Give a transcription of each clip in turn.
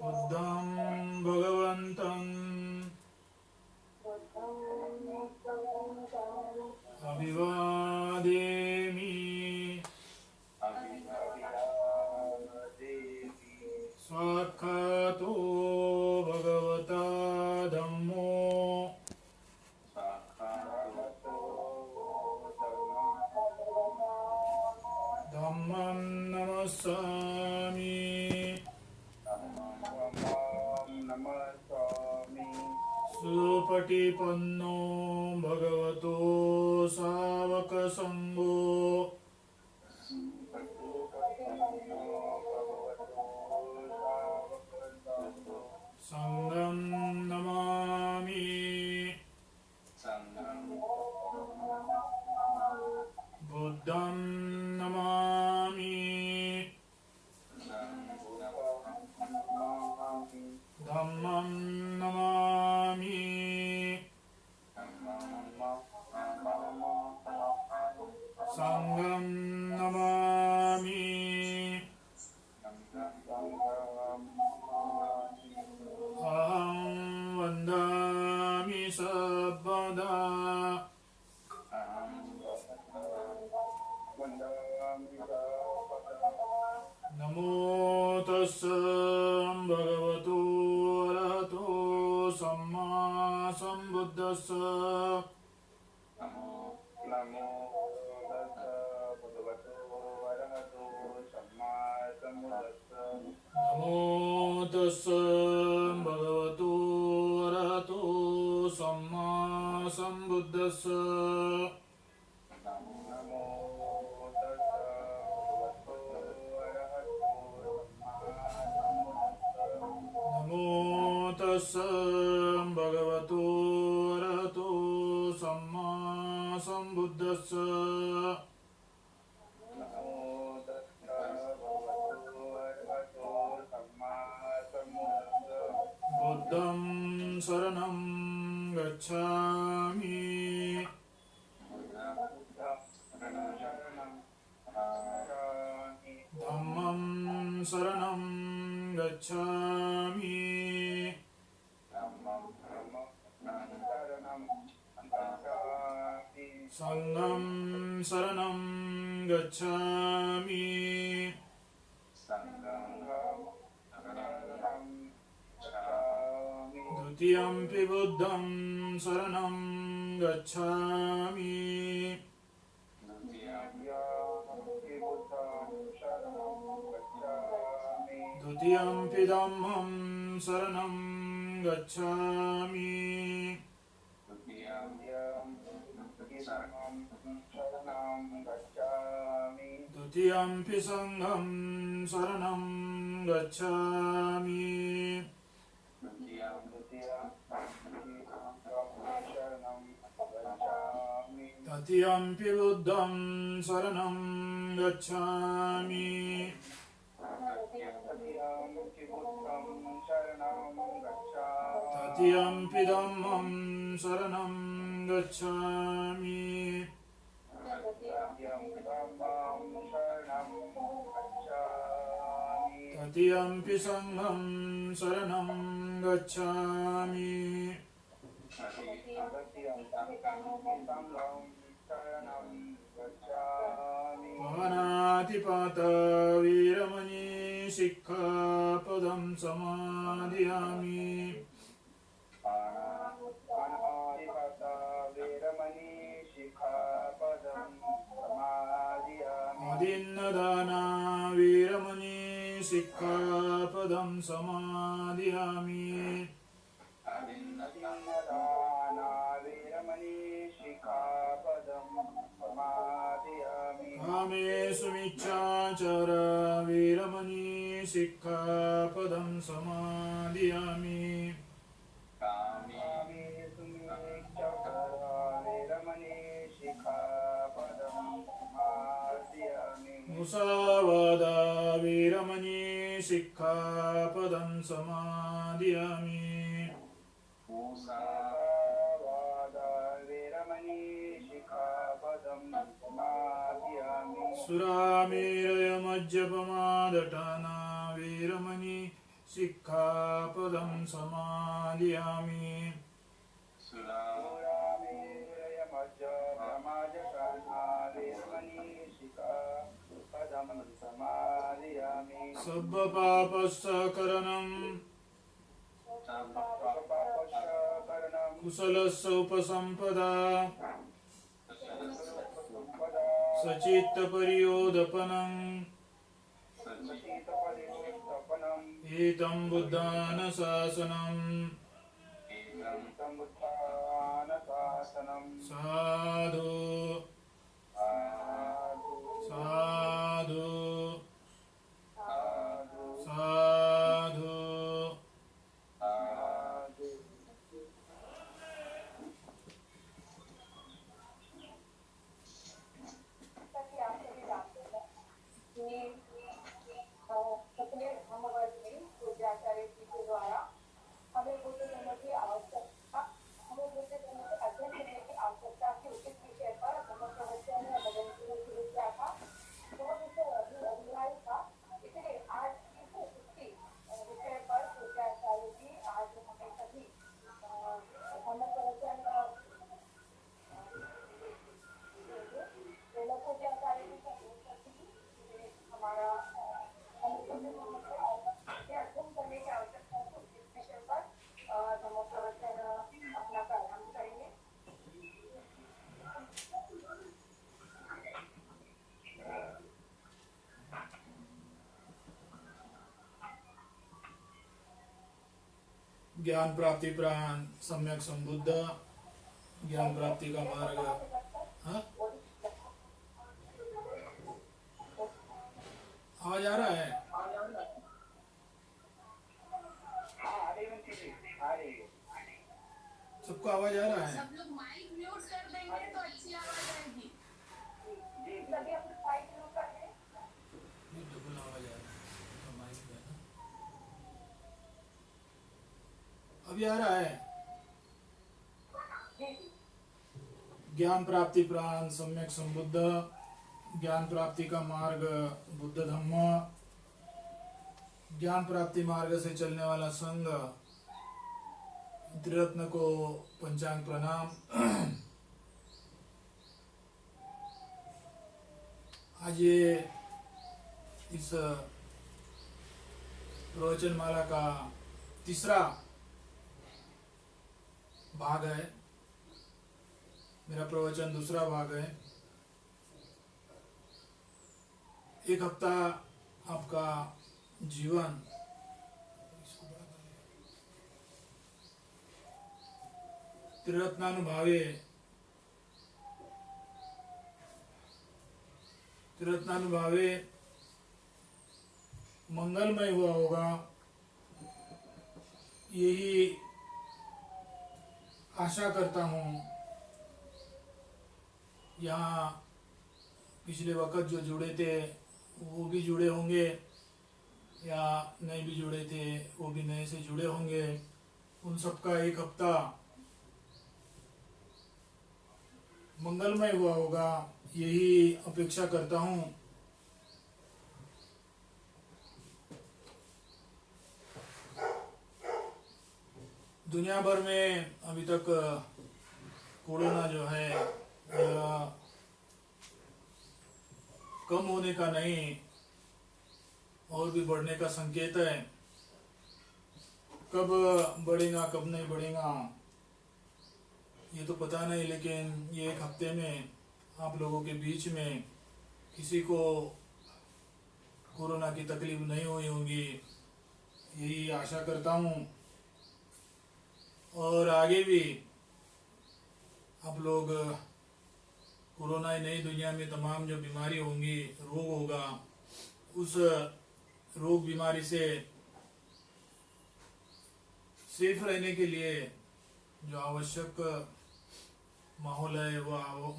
बुद्धं भगवन्तं अभिवादेमि। साक्षातो भगवता धम्मो धम्मं नमस्सामि। सुपटिपन्नो भगवतो सावकसङ्गो संघं नमामि। बुद्धं नमामि। धम्मं नमामि। संघं नमामि। अहं वन्दामि सर्वदा नमो तस्स भगवतो अरहतो सम्मा सम्बुद्धस्स। नमो तस्स भगवतो अरहतो सम्मा सम्बुद्धस्स। नमो तस्स भगवतो अरहतो सम्मा सम्बुद्धस्स। बुद्धं शरणं गच्छामि। धम्मं शरणं गच्छामि। संघं शरणं गच्छामि। द्वितीयंपि बुद्धं शरणं गच्छामि। द्वितीयंपि धम्मं शरणं गच्छामि। द्वितीयंपि संघं शरणं गच्छामि। तृतीयंपि बुद्धं शरणं गच्छामि। तृतीयंपि धम्मं शरणं गच्छामि। तृतीयंपि संघं शरणं गच्छामि। पानातिपाता वीरमणि सिक्खापदं समादयामि। आदिन्नदाना वीरमणि सिक्खापदं समादयामि। कामेषु मिच्छाचारा वीरमणि सिक्खापदं समादयामि। मुसावादा वीरमणि सिक्खापदं समादयामि। सुरामेरयमज्जपमादटाना वीरमणि सिक्खापदं समादयामि सब्बपापस्सकरणं कुशलस्य उपसम्पदा सचित्तपर्योदपनं एतं बुद्धानुशासनं साधु साधु साधु। अपने धर्मवर्ग में पूज्याचार्य जी के द्वारा हमें बुद्ध धर्म की आवश्यकता हमें बुद्ध धर्म के अध्ययन करने की आवश्यकता के उचित विषय पर धर्म प्रवचन या भजन शुरू किया था। वह विषय अभिप्राय था, इसलिए आज इस उसी विषय पर पूज्याचार्य जी आज हमें सभी धर्म प्रवचन पूज्याचार्य जी का हमारा अध्ययन करने की आवश्यकता है, इस विषय पर धर्म प्रवचन अपना प्रारंभ करेंगे। ज्ञान प्राप्ति प्राण सम्यक संबुद्ध ज्ञान प्राप्ति का मार्ग। हाँ, आवाज आ रहा है? सबको आवाज आ रहा है? सब लोग माइक म्यूट कर देंगे तो अच्छी आवाज आएगी। सभी अपने माइक म्यूट कर दें। ये डबल आवाज आ रहा है तो माइक में ना। अभी आ रहा है? ज्ञान प्राप्ति प्राण सम्यक संबुद्ध ज्ञान प्राप्ति का मार्ग बुद्ध धम्म ज्ञान प्राप्ति मार्ग से चलने वाला संघ त्रिरत्न को पंचांग प्रणाम। आज ये इस प्रवचन माला का तीसरा भाग है। मेरा प्रवचन दूसरा भाग है। एक हफ्ता आपका जीवन त्रिरत्नानुभावे मंगलमय हुआ होगा, यही आशा करता हूँ। यहाँ पिछले वक्त जो जुड़े थे वो भी जुड़े होंगे या नए भी जुड़े थे वो भी नए से जुड़े होंगे। उन सबका एक हफ्ता मंगलमय हुआ होगा, यही अपेक्षा करता हूँ। दुनिया भर में अभी तक कोरोना जो है कम होने का नहीं और भी बढ़ने का संकेत है। कब बढ़ेगा कब नहीं बढ़ेगा ये तो पता नहीं, लेकिन ये एक हफ्ते में आप लोगों के बीच में किसी को कोरोना की तकलीफ नहीं हुई होगी, यही आशा करता हूँ। और आगे भी आप लोग कोरोना ही नहीं, दुनिया में तमाम जो बीमारी होंगी, रोग होगा, उस रोग बीमारी से सेफ रहने के लिए जो आवश्यक माहौल है वो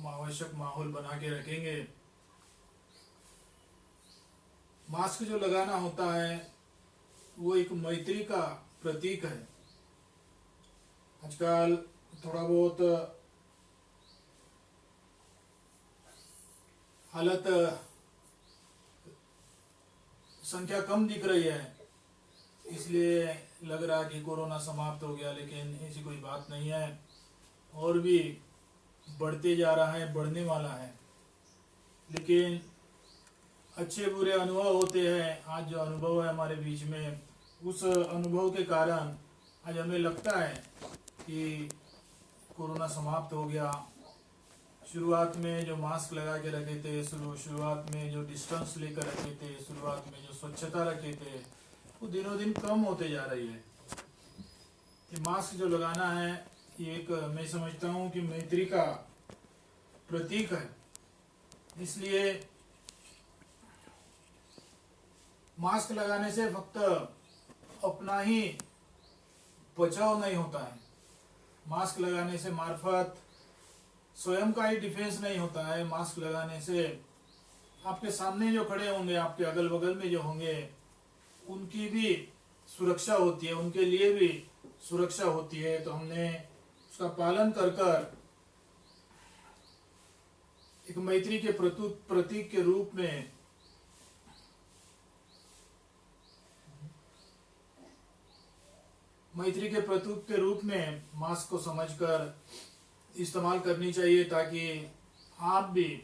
आवश्यक माहौल बना के रखेंगे। मास्क जो लगाना होता है वो एक मैत्री का प्रतीक है। आजकल थोड़ा बहुत हालत संख्या कम दिख रही है, इसलिए लग रहा कि कोरोना समाप्त हो गया, लेकिन ऐसी कोई बात नहीं है, और भी बढ़ते जा रहा है, बढ़ने वाला है। लेकिन अच्छे बुरे अनुभव होते हैं। आज जो अनुभव है हमारे बीच में, उस अनुभव के कारण आज हमें लगता है कि कोरोना समाप्त हो गया। शुरुआत में जो मास्क लगा के रखे थे, शुरुआत में जो डिस्टेंस लेकर रखे थे, शुरुआत में जो स्वच्छता रखे थे, वो दिनों दिन कम होते जा रही है। ये मास्क जो लगाना है, ये एक, मैं समझता हूँ कि मैत्री का प्रतीक है। इसलिए मास्क लगाने से फक्त अपना ही बचाव नहीं होता है, मास्क लगाने से मार्फत स्वयं का ही डिफेंस नहीं होता है। मास्क लगाने से आपके सामने जो खड़े होंगे, आपके अगल बगल में जो होंगे, उनकी भी सुरक्षा होती है, उनके लिए भी सुरक्षा होती है। तो हमने उसका पालन कर कर एक मैत्री के प्रतीक के रूप में मास्क को समझकर इस्तेमाल करनी चाहिए, ताकि आप भी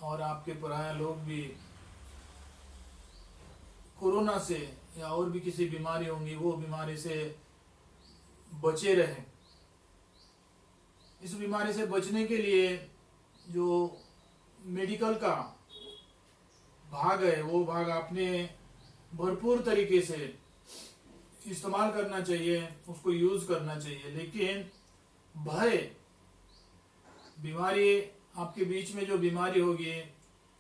और आपके पराया लोग भी कोरोना से या और भी किसी बीमारी होंगी, वो बीमारी से बचे रहें। इस बीमारी से बचने के लिए जो मेडिकल का भाग है, वो भाग आपने भरपूर तरीके से इस्तेमाल करना चाहिए, उसको यूज करना चाहिए। लेकिन भय, बीमारी, आपके बीच में जो बीमारी होगी,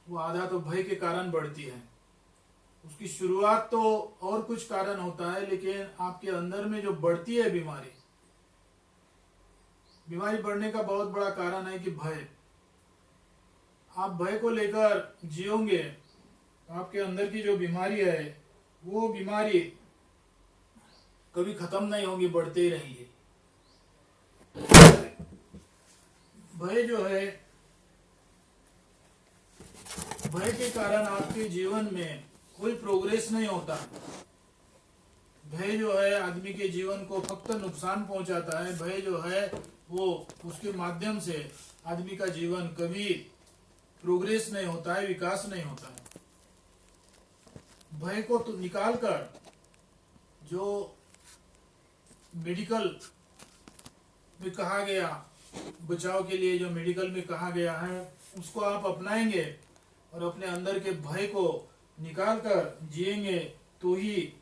वो आधा तो भय के कारण बढ़ती है। उसकी शुरुआत तो और कुछ कारण होता है, लेकिन आपके अंदर में जो बढ़ती है बीमारी बढ़ने का बहुत बड़ा कारण है कि भय। आप भय को लेकर जियोगे, आपके अंदर की जो बीमारी है, वो बीमारी कभी खत्म नहीं होगी, बढ़ते ही रहेंगे। भय जो है, भय के कारण आपके जीवन में कोई प्रोग्रेस नहीं होता। भय जो है आदमी के जीवन को फक्त नुकसान पहुंचाता है। भय जो है वो, उसके माध्यम से आदमी का जीवन कभी प्रोग्रेस नहीं होता है, विकास नहीं होता है। भय को तो निकाल कर जो मेडिकल में कहा गया, बचाव के लिए जो मेडिकल में कहा गया है, उसको आप अपनाएंगे और अपने अंदर के भय को निकाल कर जिएंगे, तो ही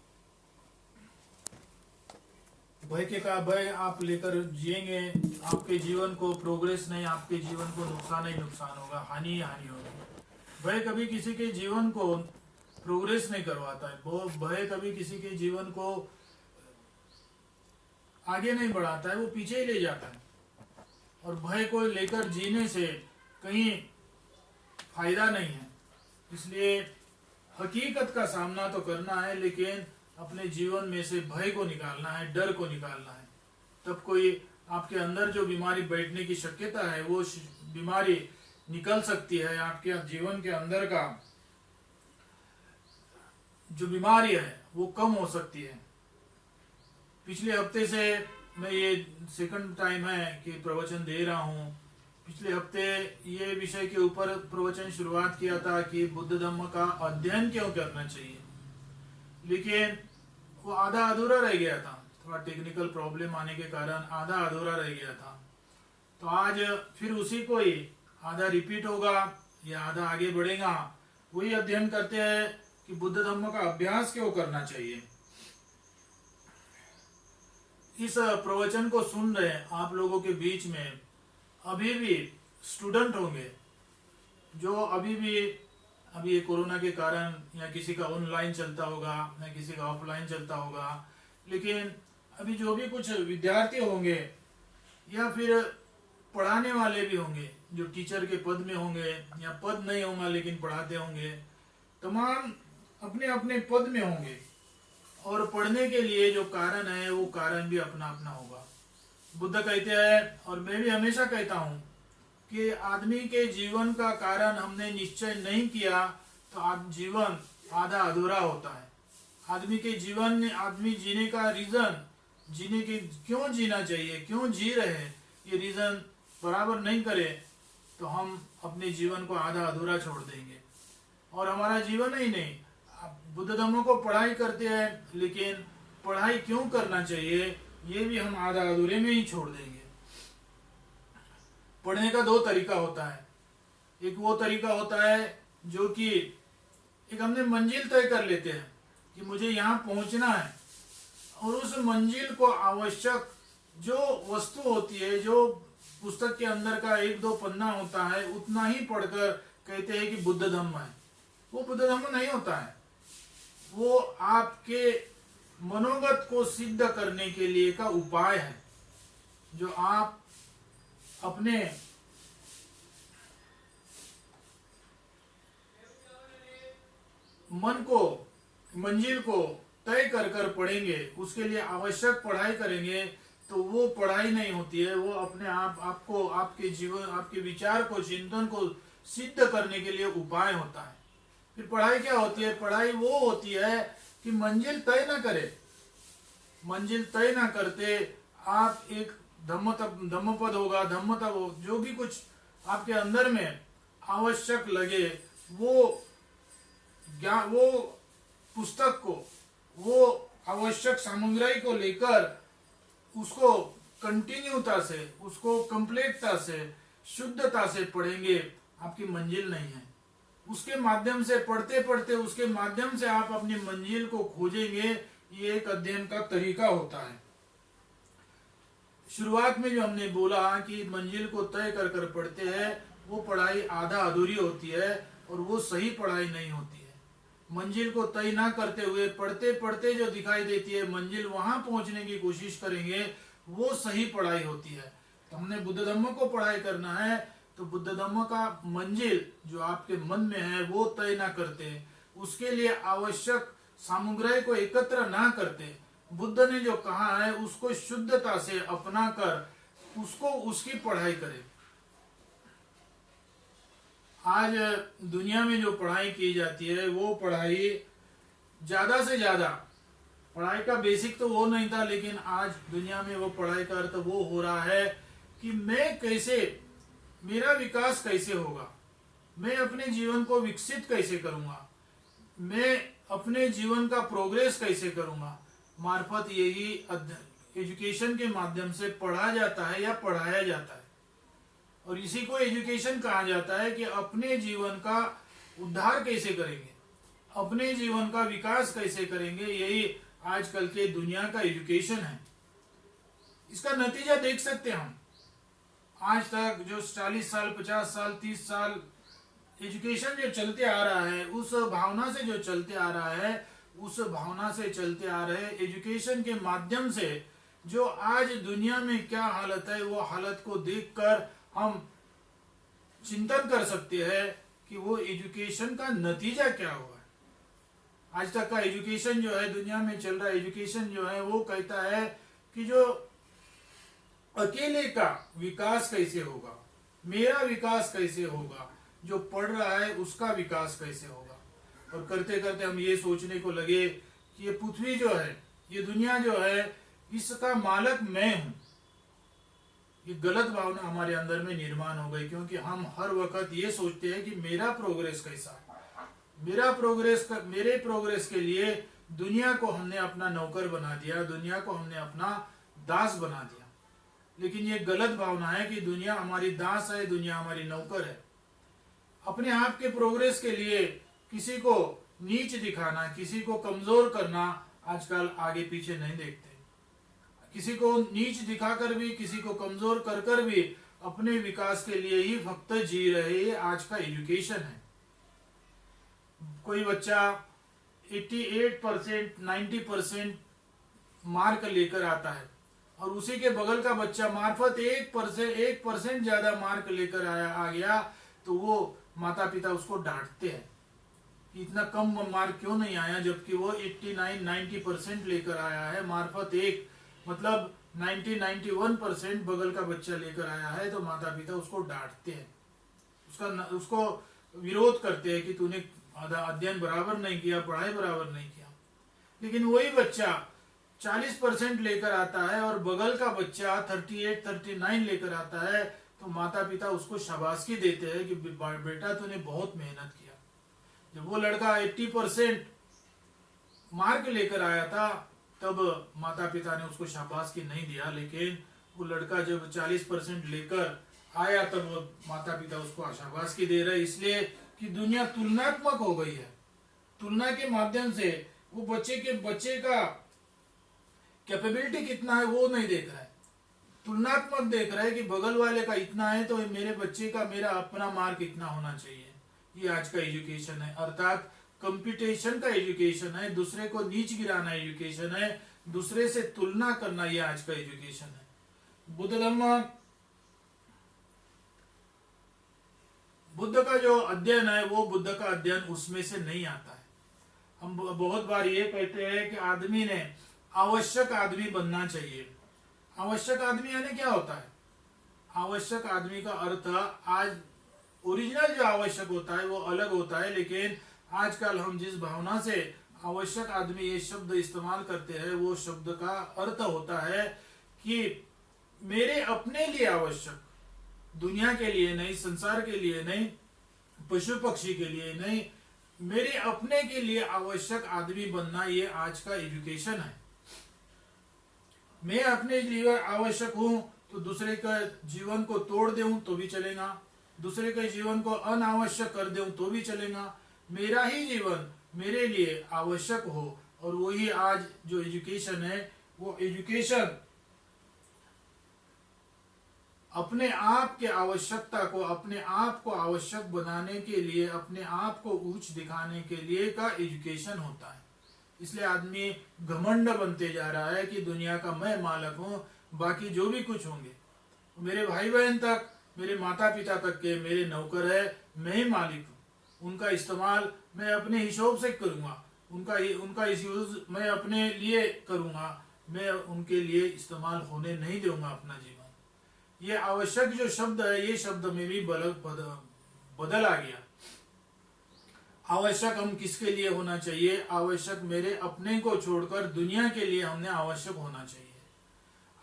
भय आप लेकर जिएंगे, आपके जीवन को प्रोग्रेस नहीं, आपके जीवन को नुकसान ही नुकसान होगा, हानि ही हानि होगी। भय कभी किसी के जीवन को प्रोग्रेस नहीं करवाता है। वो भय कभी किसी के जीवन को आगे नहीं बढ़ाता है, वो पीछे ही ले जाता है। और भय को लेकर जीने से कहीं फायदा नहीं है। इसलिए हकीकत का सामना तो करना है, लेकिन अपने जीवन में से भय को निकालना है, डर को निकालना है। तब कोई आपके अंदर जो बीमारी बैठने की शक्यता है, वो बीमारी निकल सकती है। आपके जीवन के अंदर का जो बीमारी है वो कम हो सकती है। पिछले हफ्ते से मैं, ये सेकंड टाइम है कि प्रवचन दे रहा हूँ। पिछले हफ्ते ये विषय के ऊपर प्रवचन शुरुआत किया था कि बुद्ध धम्म का अध्ययन क्यों करना चाहिए, लेकिन वो आधा अधूरा रह गया था। थोड़ा टेक्निकल प्रॉब्लम आने के कारण आधा अधूरा रह गया था। तो आज फिर उसी को ही आधा रिपीट होगा या आधा आगे बढ़ेगा। वही अध्ययन करते हैं कि बुद्ध धम्म का अभ्यास क्यों करना चाहिए। इस प्रवचन को सुन रहे आप लोगों के बीच में अभी भी स्टूडेंट होंगे, जो अभी ये कोरोना के कारण या किसी का ऑनलाइन चलता होगा या किसी का ऑफलाइन चलता होगा, लेकिन अभी जो भी कुछ विद्यार्थी होंगे या फिर पढ़ाने वाले भी होंगे, जो टीचर के पद में होंगे या पद नहीं होगा लेकिन पढ़ाते होंगे, तमाम अपने अपने पद में होंगे। और पढ़ने के लिए जो कारण है, वो कारण भी अपना अपना होगा। बुद्ध कहते हैं, और मैं भी हमेशा कहता हूँ, कि आदमी के जीवन का कारण हमने निश्चय नहीं किया तो जीवन आधा अधूरा होता है। आदमी जीने का रीजन, जीने के क्यों जीना चाहिए, क्यों जी रहे हैं, ये रीजन बराबर नहीं करे तो हम अपने जीवन को आधा अधूरा छोड़ देंगे। और हमारा जीवन ही नहीं, बुद्ध धर्म को पढ़ाई करते हैं लेकिन पढ़ाई क्यों करना चाहिए ये भी हम आधा अधूरे में ही छोड़ देंगे। पढ़ने का दो तरीका होता है। एक वो तरीका होता है जो कि एक हमने मंजिल तय कर लेते हैं कि मुझे यहाँ पहुंचना है, और उस मंजिल को आवश्यक जो वस्तु होती है, जो पुस्तक के अंदर का एक दो पन्ना होता है, उतना ही पढ़कर कहते हैं कि बुद्ध धम्म है। वो बुद्ध धम्म नहीं होता है, वो आपके मनोगत को सिद्ध करने के लिए का उपाय है, जो आप अपने मन को, मंजिल को तय कर कर पढ़ेंगे, उसके लिए आवश्यक पढ़ाई करेंगे, तो वो पढ़ाई नहीं होती है, वो अपने आप आपको, आपके जीवन, आपके विचार को, चिंतन को सिद्ध करने के लिए उपाय होता है। फिर पढ़ाई क्या होती है? पढ़ाई वो होती है कि मंजिल तय ना करे, मंजिल तय ना करते आप एक धम्मपद होगा, धम्मता हो, जो भी कुछ आपके अंदर में आवश्यक लगे वो ज्ञान, वो पुस्तक को, वो आवश्यक सामग्री को लेकर उसको कंटिन्यूता से, उसको कंप्लीटता से, शुद्धता से पढ़ेंगे, आपकी मंजिल नहीं है। उसके माध्यम से पढ़ते पढ़ते उसके माध्यम से आप अपनी मंजिल को खोजेंगे, ये एक अध्ययन का तरीका होता है। शुरुआत में जो हमने बोला कि मंजिल को तय कर कर पढ़ते हैं, वो पढ़ाई आधा अधूरी होती है और वो सही पढ़ाई नहीं होती है। मंजिल को तय ना करते हुए पढ़ते पढ़ते जो दिखाई देती है मंजिल, वहां पहुंचने की कोशिश करेंगे, वो सही पढ़ाई होती है। तो हमने बुद्ध धम्म को पढ़ाई करना है, तो बुद्ध धम्म का मंजिल जो आपके मन में है वो तय ना करते, उसके लिए आवश्यक सामग्री को एकत्र ना करते, बुद्ध ने जो कहा है उसको शुद्धता से अपना कर उसको, उसकी पढ़ाई करें। आज दुनिया में जो पढ़ाई की जाती है वो पढ़ाई ज्यादा से ज्यादा, पढ़ाई का बेसिक तो वो नहीं था, लेकिन आज दुनिया में वो पढ़ाई का अर्थ वो हो रहा है कि मैं कैसे, मेरा विकास कैसे होगा, मैं अपने जीवन को विकसित कैसे करूंगा, मैं अपने जीवन का प्रोग्रेस कैसे करूंगा, मार्फत यही एजुकेशन के माध्यम से पढ़ा जाता है या पढ़ाया जाता है। और इसी को एजुकेशन कहा जाता है कि अपने जीवन का उद्धार कैसे करेंगे, अपने जीवन का विकास कैसे करेंगे, यही आजकल के दुनिया का एजुकेशन है। इसका नतीजा देख सकते हैं हम, आज तक जो 40 साल, 50 साल, 30 साल एजुकेशन जो चलते आ रहा है, उस भावना से जो चलते आ रहा है, उस भावना से चलते आ रहे एजुकेशन के माध्यम से जो आज दुनिया में क्या हालत है, वो हालत को देखकर हम चिंतन कर सकते हैं कि वो एजुकेशन का नतीजा क्या हुआ। आज तक का एजुकेशन जो है, दुनिया में चल रहा एजुकेशन जो है, वो कहता है कि जो अकेले का विकास कैसे होगा, मेरा विकास कैसे होगा, जो पढ़ रहा है उसका विकास कैसे होगा। और करते करते हम ये सोचने को लगे कि ये पृथ्वी जो है, ये दुनिया जो है, इसका मालक मैं हूं। ये गलत भावना हमारे अंदर में निर्माण हो गई, क्योंकि हम हर वक्त ये सोचते हैं कि मेरा प्रोग्रेस कैसा है, मेरे प्रोग्रेस के लिए दुनिया को हमने अपना नौकर बना दिया, दुनिया को हमने अपना दास बना दिया। लेकिन ये गलत भावना है कि दुनिया हमारी दास है, दुनिया हमारी नौकर है। अपने आप के प्रोग्रेस के लिए किसी को नीच दिखाना, किसी को कमजोर करना आजकल आगे पीछे नहीं देखते। किसी को नीच दिखाकर भी, किसी को कमजोर कर कर भी अपने विकास के लिए ही फक्त जी रहे, आज का एजुकेशन है। कोई बच्चा 88%, 90% मार्क लेकर आता है और उसी के बगल का बच्चा मार्फत 1% ज्यादा मार्क लेकर आ गया, तो वो माता पिता उसको डांटते हैं कि इतना कम मार्क क्यों नहीं आया, जबकि वो 89-90% लेकर आया है। मार्फत एक मतलब 90-91% बगल का बच्चा लेकर आया है, तो माता पिता उसको डांटते हैं, उसको विरोध करते हैं कि तूने अध्ययन बराबर नहीं किया, पढ़ाई बराबर नहीं किया। लेकिन वही बच्चा 40% लेकर आता है और बगल का बच्चा 38-39 लेकर आता है, तो माता पिता उसको शाबाशी देते हैं कि बेटा तूने बहुत मेहनत किया। जब वो लड़का 80% मार्क लेकर आया था तब माता पिता ने उसको शाबाशी नहीं दिया, लेकिन वो लड़का जब 40% लेकर आया तब वो माता पिता उसको शाबाशी दे रहे, इसलिए कि दुनिया तुलनात्मक हो गई है। तुलना के माध्यम से वो बच्चे का कैपेबिलिटी कितना है वो नहीं देख रहा है, तुलनात्मक देख रहा है कि बगल वाले का इतना है तो मेरे बच्चे का मेरा अपना मार्क इतना होना चाहिए। ये आज का एजुकेशन है, अर्थात कंपटीशन का एजुकेशन है, दूसरे को नीच गिराना एजुकेशन है, दूसरे से तुलना करना, ये आज का एजुकेशन है। बुद्ध का जो अध्ययन है वो बुद्ध का अध्ययन उसमें से नहीं आता है। हम बहुत बार ये कहते हैं कि आदमी ने आवश्यक आदमी बनना चाहिए। आवश्यक आदमी यानी क्या होता है? आवश्यक आदमी का अर्थ आज ओरिजिनल जो आवश्यक होता है वो अलग होता है, लेकिन आजकल हम जिस भावना से आवश्यक आदमी ये शब्द इस्तेमाल करते हैं वो शब्द का अर्थ होता है कि मेरे अपने लिए आवश्यक, दुनिया के लिए नहीं, संसार के लिए नहीं, पशु पक्षी के लिए नहीं, मेरे अपने के लिए आवश्यक आदमी बनना, ये आज का एजुकेशन है। मैं अपने लिए आवश्यक हूं तो दूसरे का जीवन को तोड़ दूं तो भी चलेगा, दूसरे के जीवन को अनावश्यक कर दूं तो भी चलेगा, मेरा ही जीवन मेरे लिए आवश्यक हो। और वही आज जो एजुकेशन है वो एजुकेशन अपने आप के आवश्यकता को, अपने आप को आवश्यक बनाने के लिए, अपने आप को ऊंच दिखाने के लिए का एजुकेशन होता है। इसलिए आदमी घमंड बनते जा रहा है कि दुनिया का मैं मालिक हूं, बाकी जो भी कुछ होंगे मेरे भाई बहन तक, मेरे माता पिता तक के मेरे नौकर है, मैं ही मालिक हूं, उनका इस्तेमाल मैं अपने हिसाब से करूंगा, उनका यूज मैं अपने लिए करूंगा, मैं उनके लिए इस्तेमाल होने नहीं दूंगा अपना जीवन। ये आवश्यक जो शब्द है ये शब्द में भी बदल आ गया। आवश्यक हम किसके लिए होना चाहिए? आवश्यक मेरे अपने को छोड़कर दुनिया के लिए हमने आवश्यक होना चाहिए।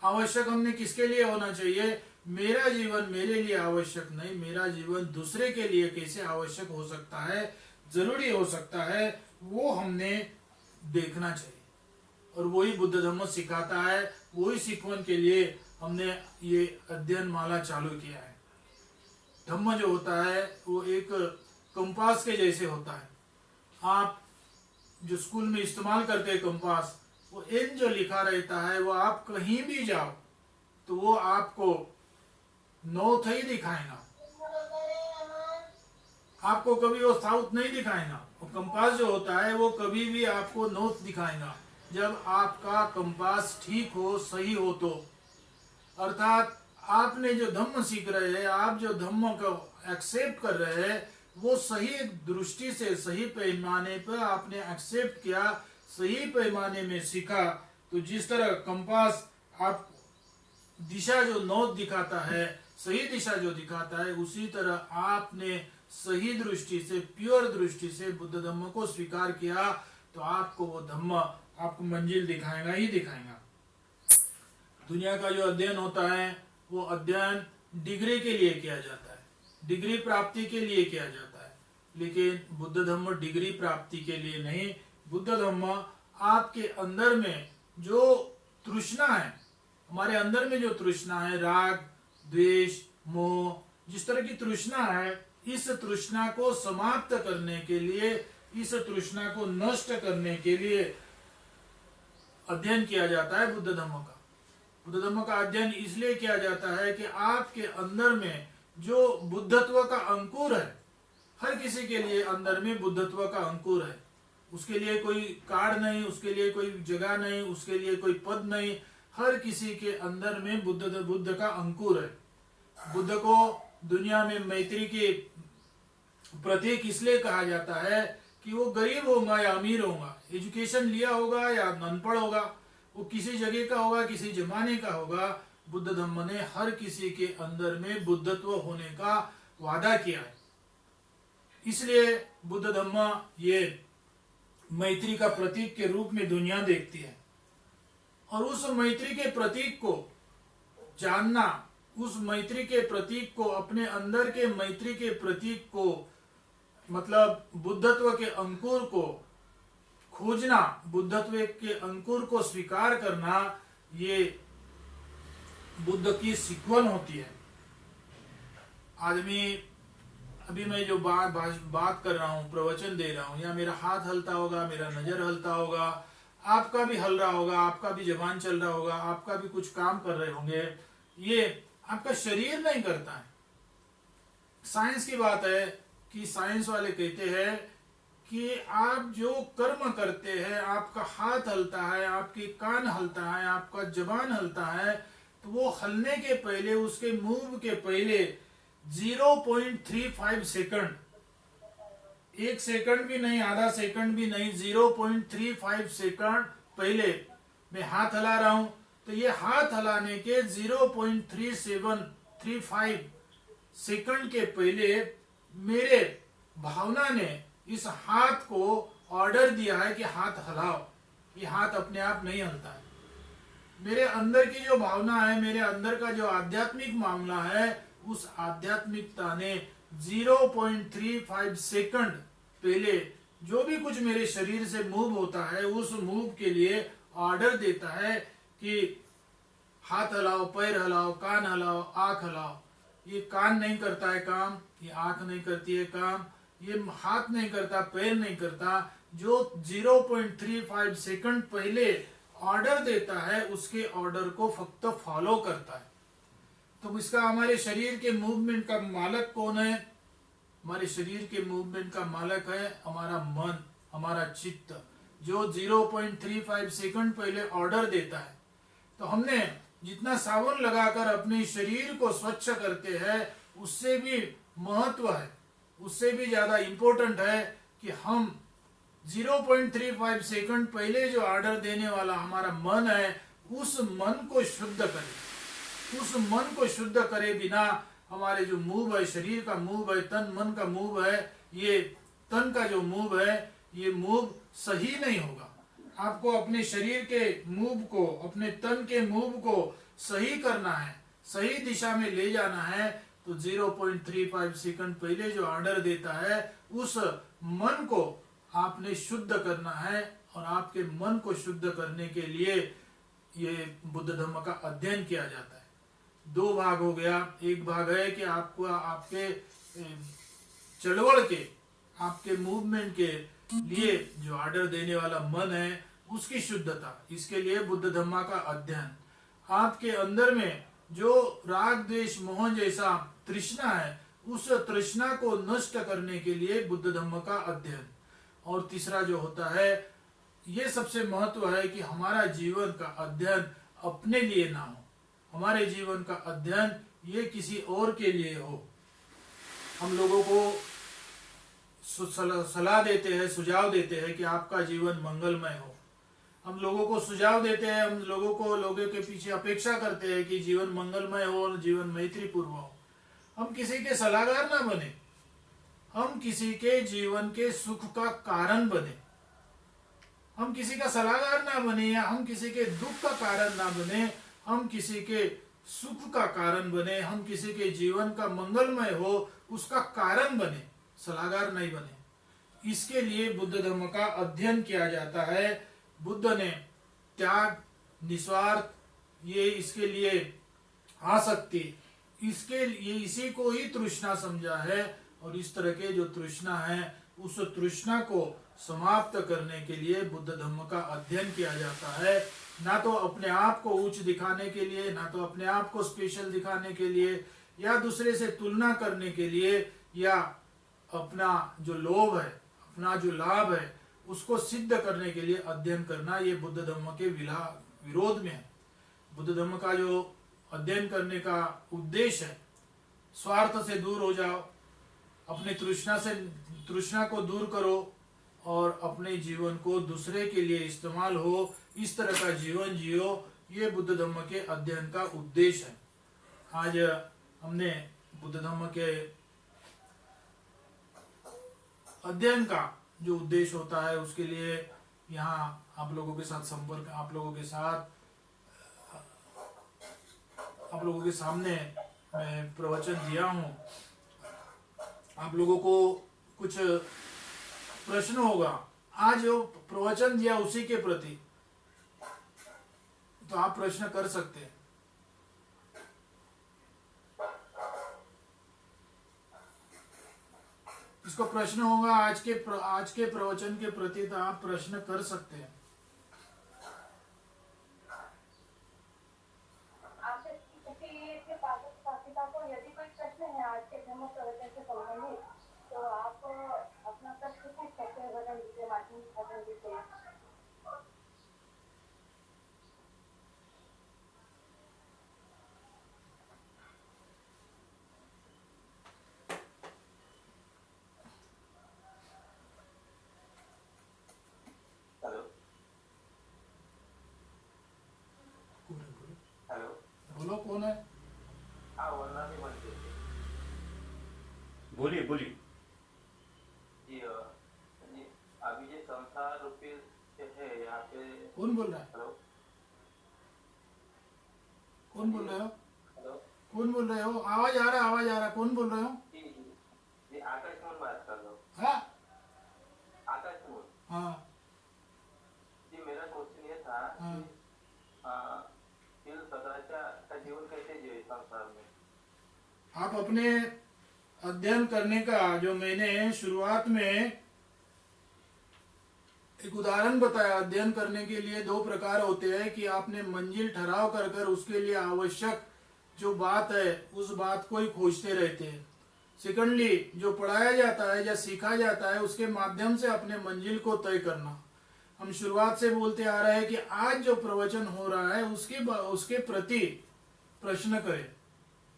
आवश्यक हमने किसके लिए होना चाहिए? मेरा जीवन मेरे लिए आवश्यक नहीं, मेरा जीवन दूसरे के लिए कैसे आवश्यक हो सकता है, जरूरी हो सकता है, वो हमने देखना चाहिए। और वही बुद्ध धम्म सिखाता है, वही सीखवन के लिए हमने ये अध्ययन माला चालू किया है। धम्म जो होता है वो एक कंपास के जैसे होता है। आप जो स्कूल में इस्तेमाल करते हैं कंपास, वो एन जो लिखा रहता है वो आप कहीं भी जाओ तो वो आपको नॉर्थ ही दिखाएगा, आपको कभी वो साउथ नहीं दिखाएगा। वो कंपास जो होता है वो कभी भी आपको नॉर्थ दिखाएगा जब आपका कंपास ठीक हो, सही हो तो। अर्थात आपने जो धम्म सीख रहे हैं, आप जो धम्म को एक्सेप्ट कर रहे हैं, वो सही दृष्टि से, सही पैमाने पर आपने एक्सेप्ट किया, सही पैमाने में सीखा, तो जिस तरह कंपास आप दिशा जो नॉर्थ दिखाता है, सही दिशा जो दिखाता है, उसी तरह आपने सही दृष्टि से, प्योर दृष्टि से बुद्ध धम्म को स्वीकार किया तो आपको वो धम्म आपको मंजिल दिखाएगा ही दिखाएगा। दुनिया का जो अध्ययन होता है वो अध्ययन डिग्री के लिए किया जाता है, डिग्री प्राप्ति के लिए किया जाता है, लेकिन बुद्ध धम्म डिग्री प्राप्ति के लिए नहीं। बुद्ध धम्म आपके अंदर में जो तृष्णा है, हमारे अंदर में जो तृष्णा है, राग, द्वेष, मोह, जिस तरह की तृष्णा है, इस तृष्णा को समाप्त करने के लिए, इस तृष्णा को नष्ट करने के लिए अध्ययन किया जाता है बुद्ध धम्म का। बुद्ध धम्म का अध्ययन इसलिए किया जाता है कि आपके अंदर में जो बुद्धत्व का अंकुर है, हर किसी के लिए अंदर में बुद्धत्व का अंकुर है, उसके लिए कोई कार्ड नहीं, उसके लिए कोई जगह नहीं, उसके लिए कोई पद नहीं, हर किसी के अंदर में बुद्ध का अंकुर है। बुद्ध को दुनिया में मैत्री के प्रतीक इसलिए कहा जाता है कि वो गरीब होगा या अमीर होगा, एजुकेशन लिया होगा या अनपढ़ होगा, वो किसी जगह का होगा, किसी जमाने का होगा, बुद्ध धम्म ने हर किसी के अंदर में बुद्धत्व होने का वादा किया है। इसलिए बुद्ध धम्म ये मैत्री का प्रतीक के रूप में दुनिया देखती है। और उस मैत्री के प्रतीक को जानना, उस मैत्री के प्रतीक को, अपने अंदर के मैत्री के प्रतीक को, मतलब बुद्धत्व के अंकुर को खोजना, बुद्धत्व के अंकुर को स्वीकार करना, ये बुद्ध की सिखवन होती है। आदमी, अभी मैं जो बात कर रहा हूँ, प्रवचन दे रहा हूँ, या मेरा हाथ हलता होगा, मेरा नजर हलता होगा, आपका भी हल रहा होगा, आपका भी जबान चल रहा होगा, आपका भी कुछ काम कर रहे होंगे, ये आपका शरीर नहीं करता है। साइंस की बात है कि साइंस वाले कहते हैं कि आप जो कर्म करते हैं, आपका हाथ हलता है, आपकी कान हलता है, आपका जबान हलता है, तो वो हलने के पहले, उसके मूव के पहले 0.35 सेकंड, 1 सेकंड भी नहीं, आधा सेकंड भी नहीं, 0.35 सेकंड पहले मैं हाथ हला रहा हूं, तो ये हाथ हलाने के 0.3735 सेकंड के पहले मेरे भावना ने इस हाथ को ऑर्डर दिया है कि हाथ हलाओ। ये हाथ अपने आप नहीं हलता है। मेरे अंदर की जो भावना है, मेरे अंदर का जो आध्यात्मिक मामला है, उस आध्यात्मिकता ने 0.35 सेकंड पहले जो भी कुछ मेरे शरीर से मूव होता है, उस मूव के लिए ऑर्डर देता है कि हाथ हलाओ, पैर हलाओ, कान हलाओ, आंख हलाओ। ये कान नहीं करता है काम, ये आंख नहीं करती है काम, ये हाथ नहीं करता, पैर नहीं करता। जो 0.35 सेकंड पहले ऑर्डर देता है, उसके ऑर्डर को फक्त फॉलो करता है। तो इसका हमारे शरीर के मूवमेंट का मालक कौन है? हमारे शरीर के मूवमेंट का मालक है हमारा मन, हमारा चित्त, जो 0.35 सेकंड पहले ऑर्डर देता है। तो हमने जितना साबुन लगाकर अपने शरीर को स्वच्छ करते हैं, उससे भी महत्व है, उससे भी ज्यादा इंपॉर्टेंट है कि हम 0.35 सेकंड पहले जो ऑर्डर देने वाला हमारा मन है, उस मन को शुद्ध करें। उस मन को शुद्ध करे बिना हमारे जो मूव है, शरीर का मूव है, तन मन का मूव है, ये तन का जो मूव है, ये मूव सही नहीं होगा। आपको अपने शरीर के मूव को, अपने तन के मूव को सही करना है, सही दिशा में ले जाना है, तो 0.35 सेकंड पहले जो ऑर्डर देता है, उस मन को आपने शुद्ध करना है। और आपके मन को शुद्ध करने के लिए ये बुद्ध धर्म का अध्ययन किया जाता है। 2 भाग हो गया। एक भाग है कि आपको आपके चलवड़ के, आपके मूवमेंट के लिए जो ऑर्डर देने वाला मन है, उसकी शुद्धता, इसके लिए बुद्ध धम्मा का अध्ययन। आपके अंदर में जो राग द्वेष मोह जैसा तृष्णा है, उस तृष्णा को नष्ट करने के लिए बुद्ध धम्म का अध्ययन। और तीसरा जो होता है, ये सबसे महत्व है कि हमारा जीवन का अध्ययन अपने लिए ना हो, हमारे जीवन का अध्ययन ये किसी और के लिए हो। हम लोगों को सलाह देते हैं, सुझाव देते हैं कि आपका जीवन मंगलमय हो। हम लोगों को सुझाव देते हैं, हम लोगों के पीछे अपेक्षा करते हैं कि जीवन मंगलमय हो, जीवन मैत्रीपूर्ण हो। हम किसी के सलाहकार ना बने, हम किसी के जीवन के सुख का कारण बने। हम किसी का सलाहकार ना बने, या हम किसी के दुख का कारण ना बने, हम किसी के सुख का कारण बने, हम किसी के जीवन का मंगलमय हो उसका कारण बने, सलाहकार नहीं बने। इसके लिए बुद्ध धर्म का अध्ययन किया जाता है। बुद्ध ने त्याग, निस्वार्थ, ये इसके लिए आसक्ति, इसके लिए इसी को ही तृष्णा समझा है। और इस तरह के जो तृष्णा है, उस तृष्णा को समाप्त करने के लिए बुद्ध धर्म का अध्ययन किया जाता है। ना तो अपने आप को उच्च दिखाने के लिए, ना तो अपने आप को स्पेशल दिखाने के लिए, या दूसरे से तुलना करने के लिए, या अपना जो लोभ है, अपना जो लाभ है, उसको सिद्ध करने के लिए अध्ययन करना, ये बुद्ध धर्म के विरोध में है। बुद्ध धर्म का जो अध्ययन करने का उद्देश्य है, स्वार्थ से दूर हो जाओ, अपने तृष्णा को दूर करो और अपने जीवन को दूसरे के लिए इस्तेमाल हो, इस तरह का जीवन जियो, ये बुद्ध धर्म के अध्ययन का उद्देश्य है। आज हमने बुद्ध धर्म के अध्ययन का जो उद्देश्य होता है उसके लिए यहाँ आप लोगों के साथ संपर्क, आप लोगों के सामने मैं प्रवचन दिया हूँ। आप लोगों को कुछ प्रश्न होगा, आज जो प्रवचन दिया उसी के प्रति, तो आप प्रश्न कर सकते हैं। इसको प्रश्न होगा आज के प्रवचन के प्रति, तो आप प्रश्न कर सकते हैं। आपसे किसी के पाठिका को यदि कोई प्रश्न है आज के धर्म प्रवचन से संबंधित, तो आप अपना प्रश्न पूछ सकते हैं बटन के माध्यम से। हेलो, बोलो कौन है? हाँ वरना भी बनते थे बोलिए बोलिए। जी। जी अभी ये संसार रूपी है यहाँ पे। कौन बोल रहा है? हेलो कौन बोल रहे हो? हेलो कौन बोल रहे हो? आवाज आ रहा, कौन बोल रहे हो? जी जी जी आकाश मोहन बात कर रहा हूँ। हाँ आकाश मोहन हाँ जी, मेरा क्वेश्चन ये था हाँ। कि सदाचार का जीवन कैसे जिए संसार में। आप अपने अध्ययन करने का, जो मैंने शुरुआत में एक उदाहरण बताया, अध्ययन करने के लिए दो प्रकार होते हैं कि आपने मंजिल ठहराव कर उसके लिए आवश्यक जो बात है उस बात को ही खोजते रहते हैं। सेकंडली, जो पढ़ाया जाता है या सीखा जाता है उसके माध्यम से अपने मंजिल को तय करना। हम शुरुआत से बोलते आ रहे हैं कि आज जो प्रवचन हो रहा है उसके प्रति प्रश्न करें।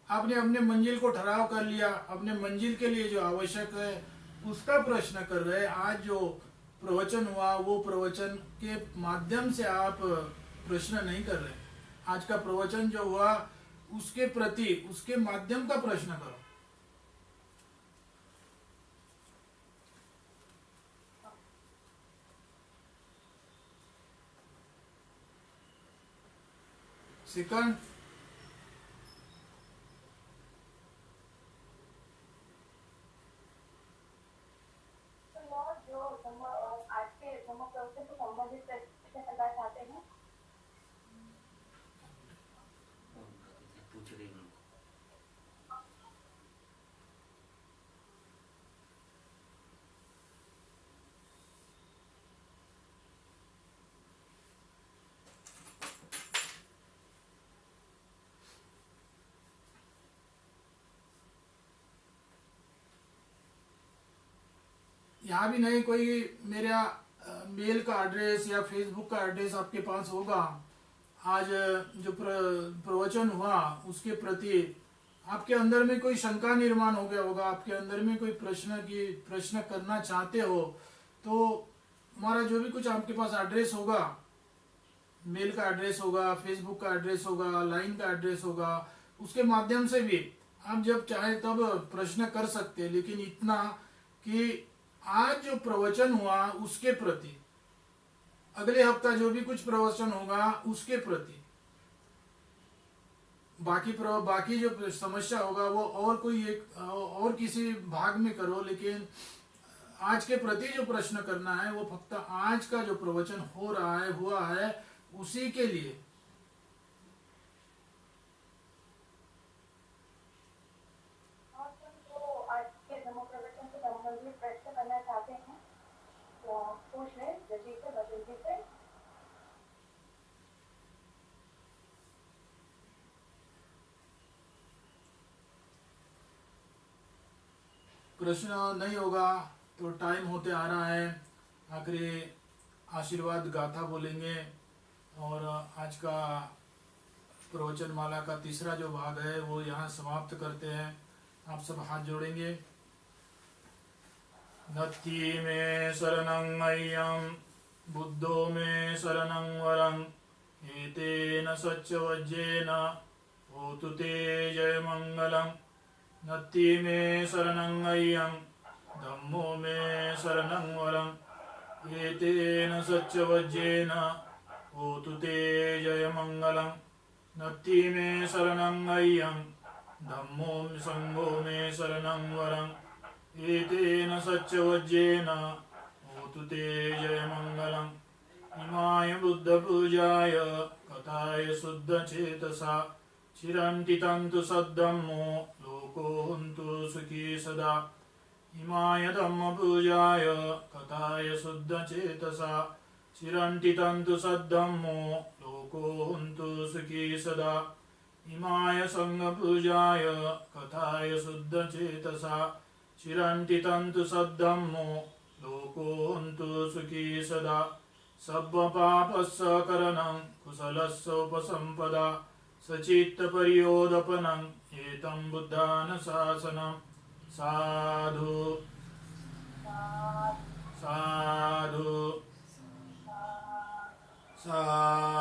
आपने अपने मंजिल को ठहराव कर लिया, अपने मंजिल के लिए जो आवश्यक है उसका प्रश्न कर रहे हैं। आज जो प्रवचन हुआ वो प्रवचन के माध्यम से आप प्रश्न नहीं कर रहे। आज का प्रवचन जो हुआ उसके प्रति, उसके माध्यम का प्रश्न करो। सेकंड, जो आज के धर्म प्रवचन से संबंधित प्रश्न करना चाहते हैं। पूछ रही हूँ। यहाँ भी नहीं कोई मेरा मेल का एड्रेस या फेसबुक का एड्रेस आपके पास होगा। आज जो प्रवचन हुआ उसके प्रति आपके अंदर में कोई शंका निर्माण हो गया होगा, आपके अंदर में कोई प्रश्न करना चाहते हो, तो हमारा जो भी कुछ आपके पास एड्रेस होगा, मेल का एड्रेस होगा, फेसबुक का एड्रेस होगा, लाइन का एड्रेस होगा, उसके माध्यम से भी आप जब चाहे तब प्रश्न कर सकते हैं। लेकिन इतना कि आज जो प्रवचन हुआ उसके प्रति, अगले हफ्ता जो भी कुछ प्रवचन होगा उसके प्रति, बाकी जो समस्या होगा वो और कोई एक और किसी भाग में करो, लेकिन आज के प्रति जो प्रश्न करना है वो फक्त आज का जो प्रवचन हो रहा है, हुआ है, उसी के लिए। आज के धर्म प्रवचन से संबंधित प्रश्न करना चाहते हैं तो पूछ लें जल्दी से, बदल से। प्रश्न नहीं होगा तो टाइम होते आ रहा है, आखिरी आशीर्वाद गाथा बोलेंगे और आज का प्रवचन माला का तीसरा जो भाग है वो यहाँ समाप्त करते हैं। आप सब हाथ जोड़ेंगे। नत्थि मे शरणं मह्यं बुद्धो मे शरणं वरं एतेन सच्चवज्जेन होतु ते जयमङ्गलम्। नत्थि मे शरणं मह्यं धम्मो मे शरणं वरम् एतेन सच्चवज्येन होतु ते जयमङ्गलं नत्थि मे शरणं अय्यं धम्मो संघो मे शरणं वरम् एतेन सच्चवज्येन होतु ते जयमङ्गलम् इमाय बुद्धपूजाय कथाय शुद्धचेतसा चिरन्ति तन्तु सद्धम्मो लोको हन्तु सुखी सदा इमाय धम्मपूजाय कथाय शुद्धचेतसा चिरन्ति तन्तु सद्धम्मो लोको हन्तु सुखी सदा इमाय संघपूजाय कथाय शुद्धचेतसा चिरन्ति तन्तु सद्धम्मो लोको हन्तु सुखी सदा सब्बपापस्सकरणं कुशलस्य उपसम्पदा सचित्तपर्योदपनं एतं बुद्धानुशासनं साधु साधु साधु